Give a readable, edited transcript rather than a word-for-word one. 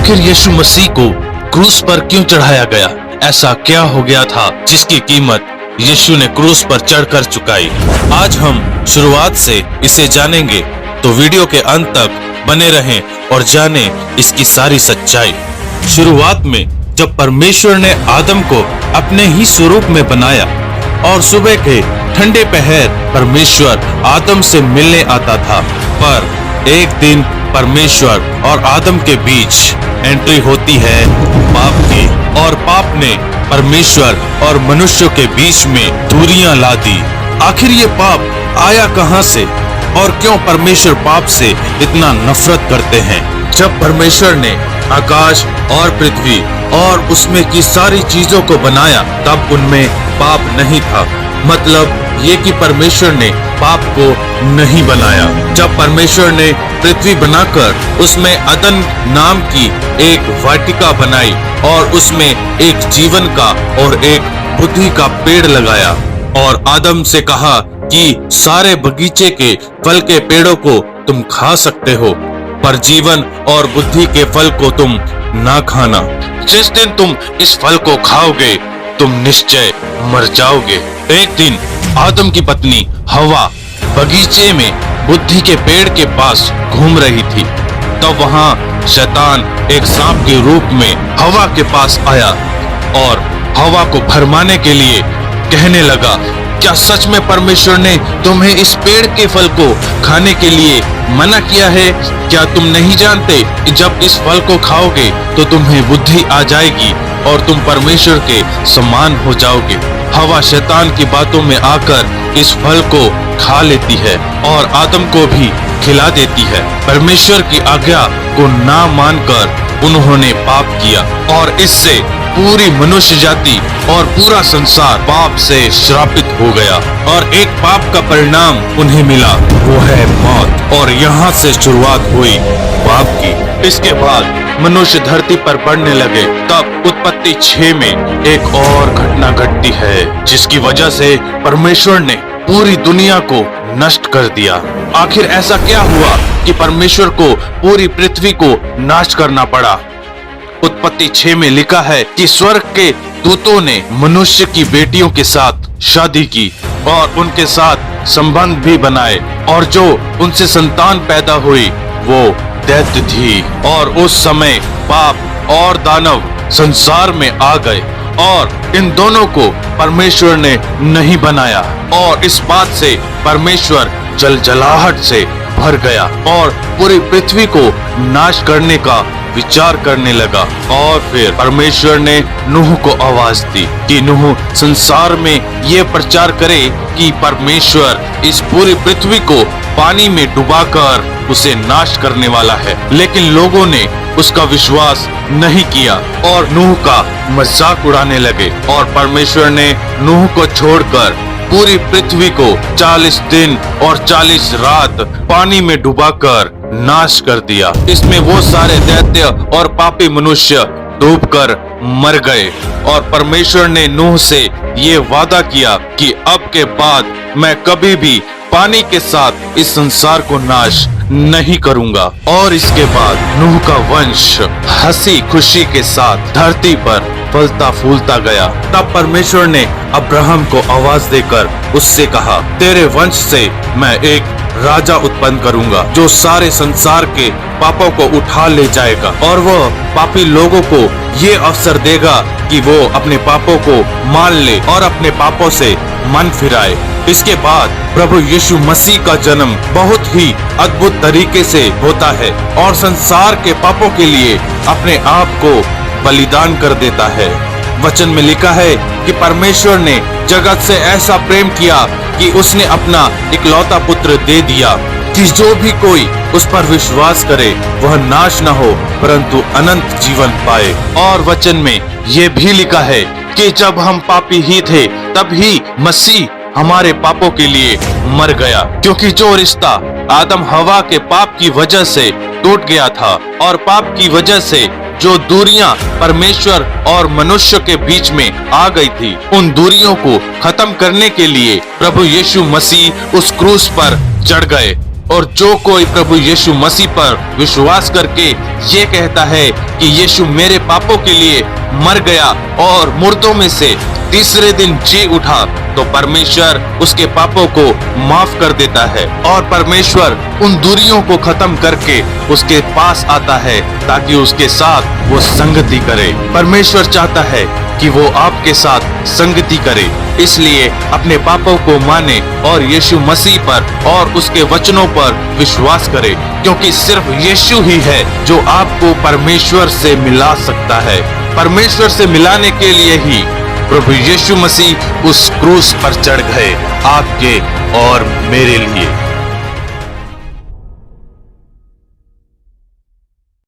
आखिर यीशु मसीह को क्रूस पर क्यों चढ़ाया गया? ऐसा क्या हो गया था जिसकी कीमत यीशु ने क्रूस पर चढ़कर चुकाई? आज हम शुरुआत से इसे जानेंगे, तो वीडियो के अंत तक बने रहें और जानें इसकी सारी सच्चाई। शुरुआत में जब परमेश्वर ने आदम को अपने ही स्वरूप में बनाया और सुबह के ठंडे पहर परमेश्वर आदम से मिलने आता था, पर एक दिन परमेश्वर और आदम के बीच एंट्री होती है पाप की, और पाप ने परमेश्वर और मनुष्य के बीच में दूरियां ला दी। आखिर ये पाप आया कहां से और क्यों परमेश्वर पाप से इतना नफरत करते हैं? जब परमेश्वर ने आकाश और पृथ्वी और उसमें की सारी चीजों को बनाया, तब उनमें पाप नहीं था। मतलब ये कि परमेश्वर ने पाप को नहीं बनाया। जब परमेश्वर ने पृथ्वी बनाकर उसमें अदन नाम की एक वाटिका बनाई और उसमें एक जीवन का और एक बुद्धि का पेड़ लगाया और आदम से कहा कि सारे बगीचे के फल के पेड़ों को तुम खा सकते हो, पर जीवन और बुद्धि के फल को तुम ना खाना। जिस दिन तुम इस फल को खाओगे तुम निश्चय मर जाओगे। एक दिन आदम की पत्नी हवा बगीचे में बुद्धि के पेड़ के पास घूम रही थी, तब वहां शैतान एक सांप के रूप में हवा के पास आया और हवा को भरमाने के लिए कहने लगा, क्या सच में परमेश्वर ने तुम्हें इस पेड़ के फल को खाने के लिए मना किया है? क्या तुम नहीं जानते कि जब इस फल को खाओगे तो तुम्हें बुद्धि आ जाएगी और तुम परमेश्वर के समान हो जाओगे। हवा शैतान की बातों में आकर इस फल को खा लेती है और आदम को भी खिला देती है। परमेश्वर की आज्ञा को ना मानकर उन्होंने पाप किया और इससे पूरी मनुष्य जाति और पूरा संसार पाप से श्रापित हो गया और एक पाप का परिणाम उन्हें मिला, वो है मौत। और यहाँ से शुरुआत हुई पाप की। इसके बाद मनुष्य धरती पर बढ़ने लगे, तब उत्पत्ति 6 में एक और घटना घटती है जिसकी वजह से परमेश्वर ने पूरी दुनिया को नष्ट कर दिया। आखिर ऐसा क्या हुआ कि परमेश्वर को पूरी पृथ्वी को नाश करना पड़ा? उत्पत्ति 6 में लिखा है कि स्वर्ग के दूतों ने मनुष्य की बेटियों के साथ शादी की और उनके साथ संबंध भी बनाए, और जो उनसे संतान पैदा हुई वो दैत्य थी। और उस समय पाप और दानव संसार में आ गए और इन दोनों को परमेश्वर ने नहीं बनाया, और इस बात से परमेश्वर जलजलाहट से भर गया और पूरी पृथ्वी को नाश करने का विचार करने लगा। और फिर परमेश्वर ने नूह को आवाज दी कि नूह संसार में ये प्रचार करे कि परमेश्वर इस पूरी पृथ्वी को पानी में डुबाकर उसे नाश करने वाला है। लेकिन लोगों ने उसका विश्वास नहीं किया और नूह का मजाक उड़ाने लगे, और परमेश्वर ने नूह को छोड़कर पूरी पृथ्वी को 40 दिन और 40 रात पानी में डुबाकर नाश कर दिया। इसमें वो सारे दैत्य और पापी मनुष्य डूबकर मर गए, और परमेश्वर ने नूह से ये वादा किया कि अब के बाद मैं कभी भी पानी के साथ इस संसार को नाश नहीं करूंगा। और इसके बाद नूह का वंश हंसी खुशी के साथ धरती पर फलता फूलता गया। तब परमेश्वर ने अब्राहम को आवाज देकर उससे कहा, तेरे वंश से मैं एक राजा उत्पन्न करूंगा जो सारे संसार के पापों को उठा ले जाएगा, और वह पापी लोगों को ये अवसर देगा कि वो अपने पापों को मान ले और अपने पापों से मन फिराए। इसके बाद प्रभु यीशु मसीह का जन्म बहुत ही अद्भुत तरीके से होता है और संसार के पापों के लिए अपने आप को बलिदान कर देता है। वचन में लिखा है कि परमेश्वर ने जगत से ऐसा प्रेम किया कि उसने अपना इकलौता पुत्र दे दिया कि जो भी कोई उस पर विश्वास करे वह नाश न हो परंतु अनंत जीवन पाए। और वचन में ये भी लिखा है कि जब हम पापी ही थे तब ही मसीह हमारे पापों के लिए मर गया, क्योंकि जो रिश्ता आदम हवा के पाप की वजह से टूट गया था और पाप की वजह से जो दूरियां परमेश्वर और मनुष्य के बीच में आ गई थी, उन दूरियों को खत्म करने के लिए प्रभु यीशु मसीह उस क्रूस पर चढ़ गए और जो कोई प्रभु यीशु मसीह पर विश्वास करके ये कहता है कि यीशु मेरे पापों के लिए मर गया और मुर्दों में से तीसरे दिन जी उठा, तो परमेश्वर उसके पापों को माफ कर देता है और परमेश्वर उन दूरियों को खत्म करके उसके पास आता है ताकि उसके साथ वो संगति करे। परमेश्वर चाहता है कि वो आपके साथ संगति करे, इसलिए अपने पापों को माने और यीशु मसीह पर और उसके वचनों पर विश्वास करे, क्योंकि सिर्फ यीशु ही है जो आपको परमेश्वर से मिला सकता है। परमेश्वर से मिलाने के लिए ही प्रभु यीशु मसीह उस क्रूस पर चढ़ गए, आपके और मेरे लिए।